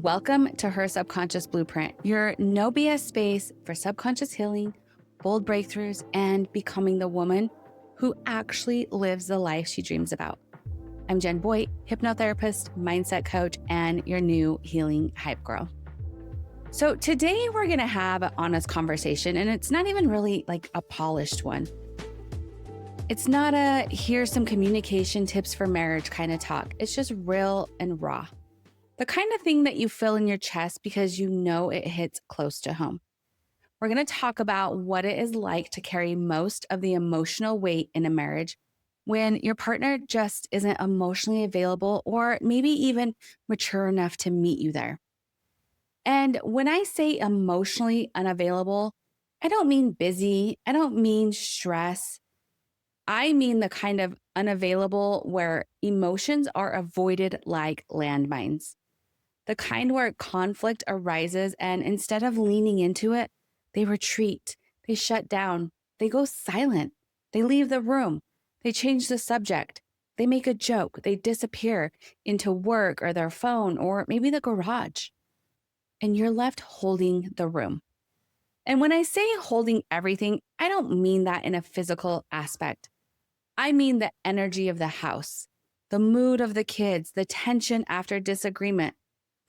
Welcome to Her Subconscious Blueprint, your no BS space for subconscious healing, bold breakthroughs, and becoming the woman who actually lives the life she dreams about. I'm Jen Boyd, hypnotherapist, mindset coach, and your new healing hype girl. So today we're going to have an honest conversation, and it's not even really like a polished one. It's not a here's some communication tips for marriage kind of talk. It's just real and raw. The kind of thing that you feel in your chest because you know it hits close to home. We're going to talk about what it is like to carry most of the emotional weight in a marriage when your partner just isn't emotionally available or maybe even mature enough to meet you there. And when I say emotionally unavailable, I don't mean busy. I don't mean stress. I mean the kind of unavailable where emotions are avoided like landmines. The kind where conflict arises and instead of leaning into it, they retreat, they shut down, they go silent, they leave the room, they change the subject, they make a joke, they disappear into work or their phone or maybe the garage. And you're left holding the room. And when I say holding everything, I don't mean that in a physical aspect. I mean the energy of the house, the mood of the kids, the tension after disagreement,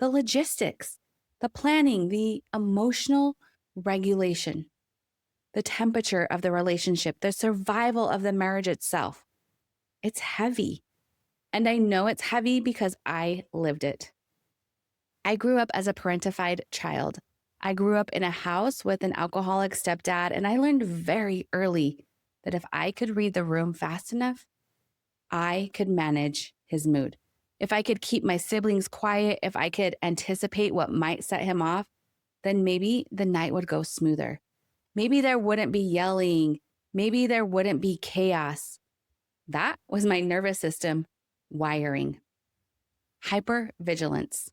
the logistics, the planning, the emotional regulation, the temperature of the relationship, the survival of the marriage itself. It's heavy. And I know it's heavy because I lived it. I grew up as a parentified child. I grew up in a house with an alcoholic stepdad, and I learned very early that if I could read the room fast enough, I could manage his mood. If I could keep my siblings quiet, if I could anticipate what might set him off, then maybe the night would go smoother. Maybe there wouldn't be yelling. Maybe there wouldn't be chaos. That was my nervous system wiring. Hypervigilance,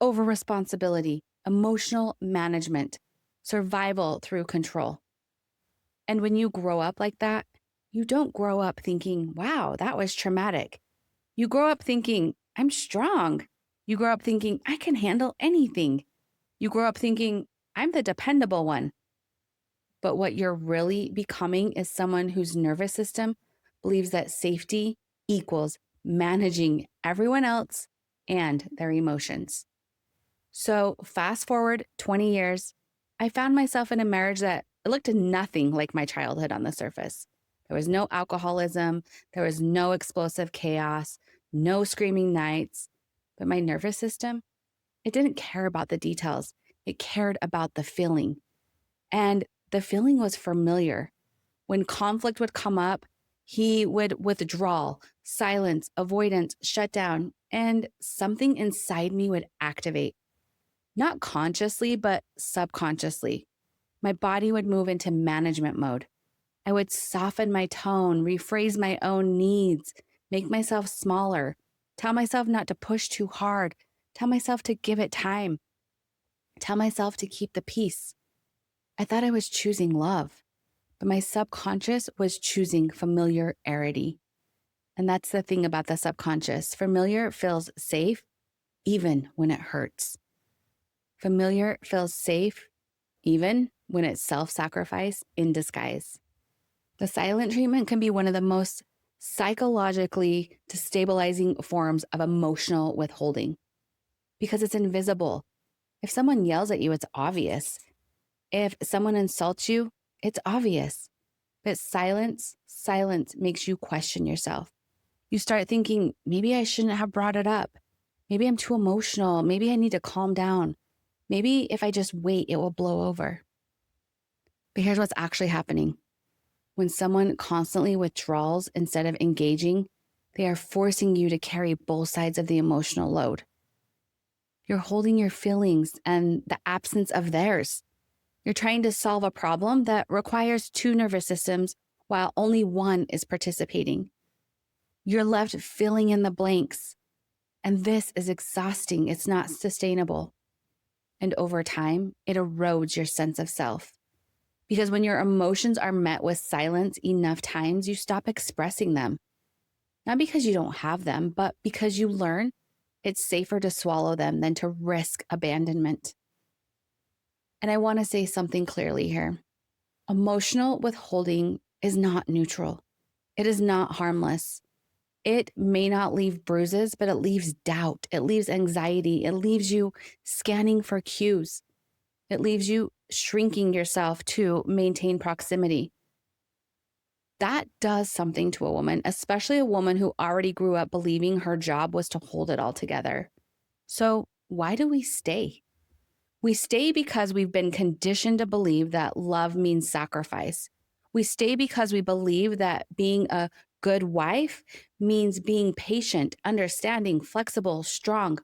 overresponsibility, emotional management, survival through control. And when you grow up like that, you don't grow up thinking, wow, that was traumatic. You grow up thinking, I'm strong. You grow up thinking, I can handle anything. You grow up thinking, I'm the dependable one. But what you're really becoming is someone whose nervous system believes that safety equals managing everyone else and their emotions. So fast forward 20 years, I found myself in a marriage that it looked nothing like my childhood on the surface. There was no alcoholism. There was no explosive chaos, no screaming nights. But my nervous system, it didn't care about the details. It cared about the feeling. And the feeling was familiar. When conflict would come up, he would withdraw, silence, avoidance, shut down, and something inside me would activate. Not consciously, but subconsciously. My body would move into management mode. I would soften my tone, rephrase my own needs, make myself smaller, tell myself not to push too hard, tell myself to give it time, tell myself to keep the peace. I thought I was choosing love, but my subconscious was choosing familiarity. And that's the thing about the subconscious. Familiar feels safe even when it hurts. Familiar feels safe even when it's self-sacrifice in disguise. The silent treatment can be one of the most psychologically destabilizing forms of emotional withholding because it's invisible. If someone yells at you, it's obvious. If someone insults you, it's obvious. But silence makes you question yourself. You start thinking, maybe I shouldn't have brought it up. Maybe I'm too emotional. Maybe I need to calm down. Maybe if I just wait, it will blow over. But here's what's actually happening. When someone constantly withdraws instead of engaging, they are forcing you to carry both sides of the emotional load. You're holding your feelings and the absence of theirs. You're trying to solve a problem that requires two nervous systems while only one is participating. You're left filling in the blanks. And this is exhausting. It's not sustainable. And over time, it erodes your sense of self. Because when your emotions are met with silence enough times, you stop expressing them. Not because you don't have them, but because you learn It's safer to swallow them than to risk abandonment. And I want to say something clearly here. Emotional withholding is not neutral. It is not harmless. It may not leave bruises, but it leaves doubt. It leaves anxiety. It leaves you scanning for cues. It leaves you shrinking yourself to maintain proximity. That does something to a woman, especially a woman who already grew up believing her job was to hold it all together. So, why do we stay? We stay because we've been conditioned to believe that love means sacrifice. We stay because we believe that being a good wife means being patient, understanding, flexible, strong.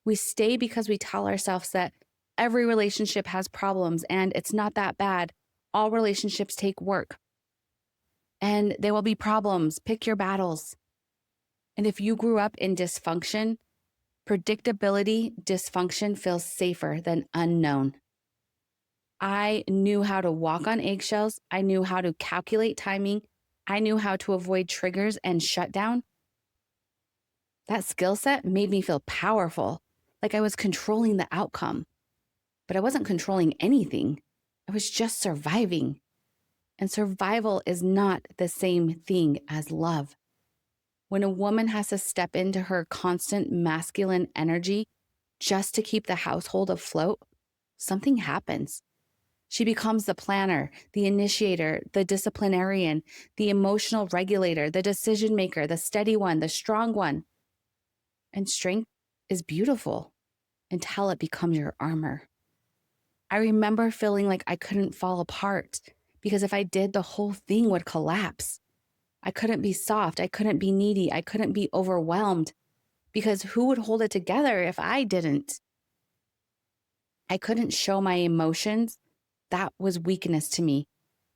We stay because we tell ourselves that every relationship has problems and it's not that bad. All relationships take work and there will be problems. Pick your battles. And if you grew up in dysfunction, predictability, dysfunction feels safer than unknown. I knew how to walk on eggshells. I knew how to calculate timing. I knew how to avoid triggers and shut down. That skill set made me feel powerful, like I was controlling the outcome. But I wasn't controlling anything. I was just surviving. And survival is not the same thing as love. When a woman has to step into her constant masculine energy just to keep the household afloat, something happens. She becomes the planner, the initiator, the disciplinarian, the emotional regulator, the decision maker, the steady one, the strong one. And strength is beautiful until it becomes your armor. I remember feeling like I couldn't fall apart because if I did, the whole thing would collapse. I couldn't be soft. I couldn't be needy. I couldn't be overwhelmed because who would hold it together if I didn't? I couldn't show my emotions. That was weakness to me.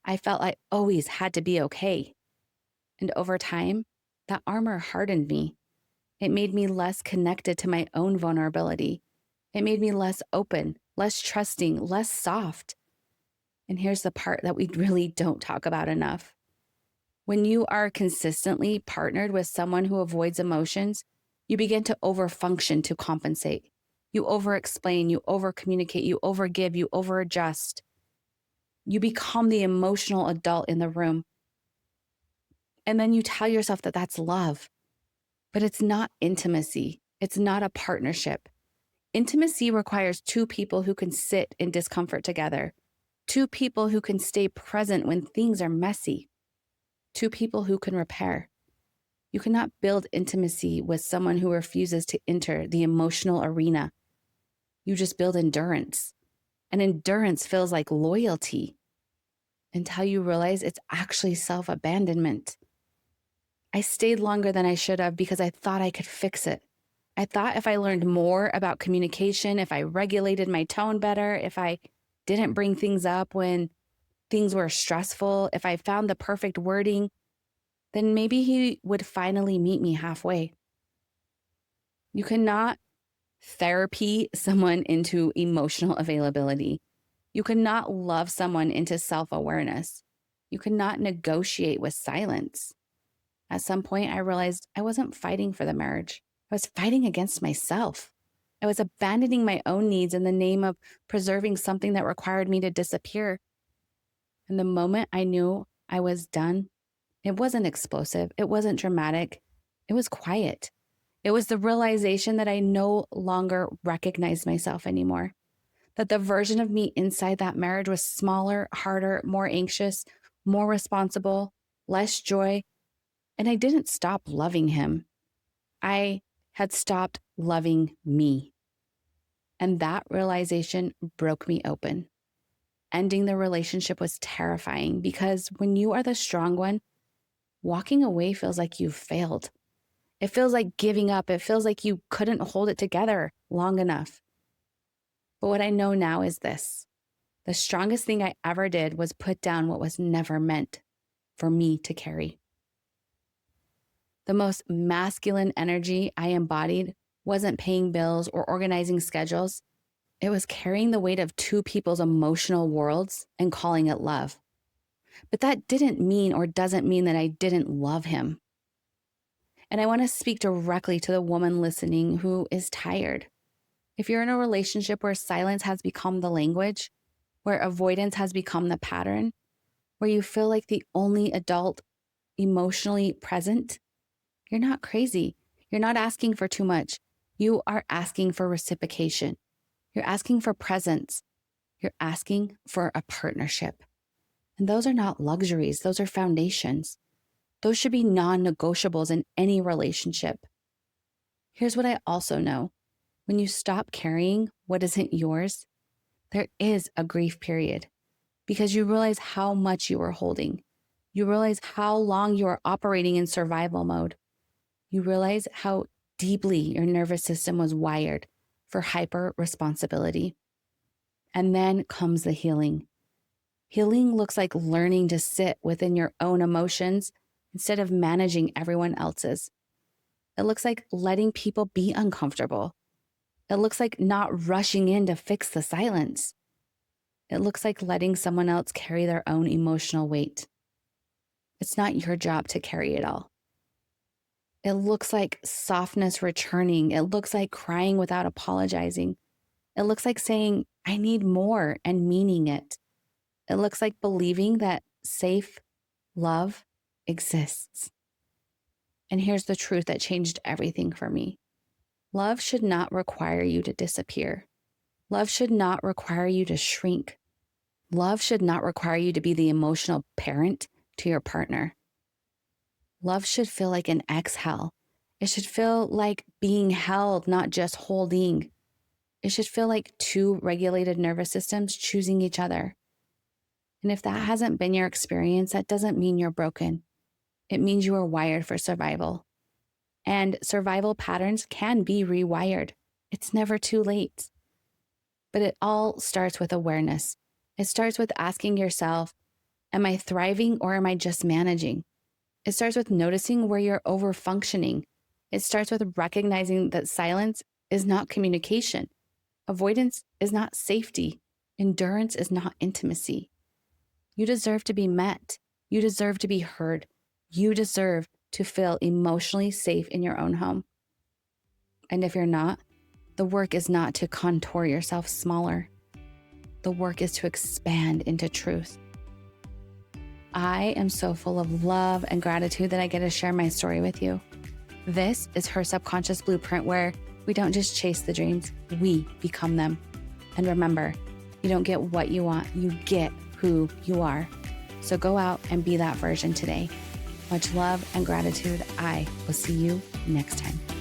I felt I always had to be okay. And over time, that armor hardened me. It made me less connected to my own vulnerability. It made me less open, less trusting, less soft. And here's the part that we really don't talk about enough. When you are consistently partnered with someone who avoids emotions, you begin to overfunction to compensate. You overexplain, you overcommunicate, you overgive, you overadjust. You become the emotional adult in the room. And then you tell yourself that that's love. But it's not intimacy. It's not a partnership. Intimacy requires two people who can sit in discomfort together, two people who can stay present when things are messy, two people who can repair. You cannot build intimacy with someone who refuses to enter the emotional arena. You just build endurance. And endurance feels like loyalty until you realize it's actually self-abandonment. I stayed longer than I should have because I thought I could fix it. I thought if I learned more about communication, if I regulated my tone better, if I didn't bring things up when things were stressful, if I found the perfect wording, then maybe he would finally meet me halfway. You cannot therapy someone into emotional availability. You cannot love someone into self-awareness. You cannot negotiate with silence. At some point, I realized I wasn't fighting for the marriage. I was fighting against myself. I was abandoning my own needs in the name of preserving something that required me to disappear. And the moment I knew I was done, it wasn't explosive. It wasn't dramatic. It was quiet. It was the realization that I no longer recognized myself anymore. That the version of me inside that marriage was smaller, harder, more anxious, more responsible, less joy. And I didn't stop loving him. I had stopped loving me. And that realization broke me open. Ending the relationship was terrifying because when you are the strong one, walking away feels like you've failed. It feels like giving up. It feels like you couldn't hold it together long enough. But what I know now is this. The strongest thing I ever did was put down what was never meant for me to carry. The most masculine energy I embodied wasn't paying bills or organizing schedules. It was carrying the weight of two people's emotional worlds and calling it love. But that didn't mean or doesn't mean that I didn't love him. And I want to speak directly to the woman listening who is tired. If you're in a relationship where silence has become the language, where avoidance has become the pattern, where you feel like the only adult emotionally present, you're not crazy. You're not asking for too much. You are asking for reciprocation. You're asking for presence. You're asking for a partnership. And those are not luxuries. Those are foundations. Those should be non-negotiables in any relationship. Here's what I also know. When you stop carrying what isn't yours, there is a grief period because you realize how much you are holding. You realize how long you are operating in survival mode. You realize how deeply your nervous system was wired for hyper responsibility. And then comes the healing. Healing looks like learning to sit within your own emotions instead of managing everyone else's. It looks like letting people be uncomfortable. It looks like not rushing in to fix the silence. It looks like letting someone else carry their own emotional weight. It's not your job to carry it all. It looks like softness returning. It looks like crying without apologizing. It looks like saying, I need more, and meaning it. It looks like believing that safe love exists. And here's the truth that changed everything for me. Love should not require you to disappear. Love should not require you to shrink. Love should not require you to be the emotional parent to your partner. Love should feel like an exhale. It should feel like being held, not just holding. It should feel like two regulated nervous systems choosing each other. And if that hasn't been your experience, that doesn't mean you're broken. It means you are wired for survival. And survival patterns can be rewired. It's never too late. But it all starts with awareness. It starts with asking yourself, am I thriving or am I just managing? It starts with noticing where you're overfunctioning. It starts with recognizing that silence is not communication. Avoidance is not safety. Endurance is not intimacy. You deserve to be met. You deserve to be heard. You deserve to feel emotionally safe in your own home. And if you're not, the work is not to contour yourself smaller. The work is to expand into truth. I am so full of love and gratitude that I get to share my story with you. This is Her Subconscious Blueprint, where we don't just chase the dreams, we become them. And remember, you don't get what you want, you get who you are. So go out and be that version today. Much love and gratitude. I will see you next time.